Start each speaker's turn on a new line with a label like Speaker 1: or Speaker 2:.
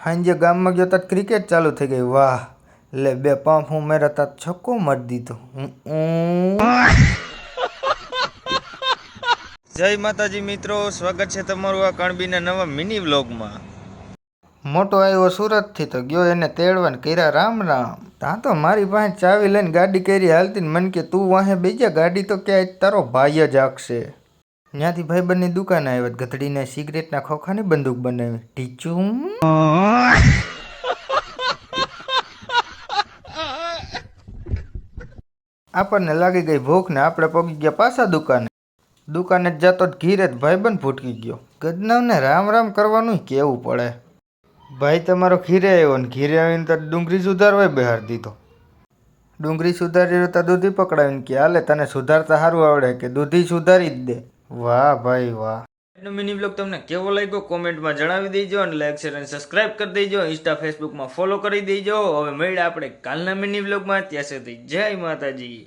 Speaker 1: હાંજે ગામમાં ગયો તાં ક્રિકેટ ચાલુ થઈ ગઈ. વાહ લે 2 પંપ હું મેરા તાં છક્કો મારી દીધો. જય માતાજી મિત્રો, સ્વાગત છે તમારું આ કણબીના નવા મિની વ્લોગમાં. મોટો આવ્યો સુરતથી તો ગયો એને તેડવાને કર્યા રામ રામ. ત્યાં તો મારી પાસે ચાવી લઈને ગાડી કરી હાલતી ને મન કે તું વાહે બેજા, ગાડી તો ક્યાંય તારો ભાઈ જ આખશે. ત્યાંથી ભાઈબંધની દુકાને આવ્યા, ગધડીને સિગરેટના ખોખાની બંદૂક બનાવી. ટીચું આપણને લાગી ગઈ ભૂખ ને આપણે પગી ગયા પાછા દુકાને. દુકાને જ જતો ઘીરે જ ભાઈબંધ ફૂટકી ગયો. ગજનવને રામ રામ કરવાનું કેવું પડે. ભાઈ તમારો ઘીરે આવ્યો ને ઘીરે આવીને તો ડુંગળી સુધારવાય બહાર દીધો. ડુંગળી સુધારી તો દૂધી પકડાવીને કે હાલે તને સુધારતા સારું આવડે કે દૂધી સુધારી જ દે. વાહ ભાઈ વાહ. આજનો મિની બ્લોગ તમને કેવો લાગ્યો કોમેન્ટમાં જણાવી દેજો અને લાઈક શેર અને સબસ્ક્રાઇબ કરી દેજો. ઇન્સ્ટા ફેસબુકમાં ફોલો કરી દેજો. હવે મળ્યા આપણે કાલના મિની બ્લોગમાં. ત્યાં સુધી જય માતાજી.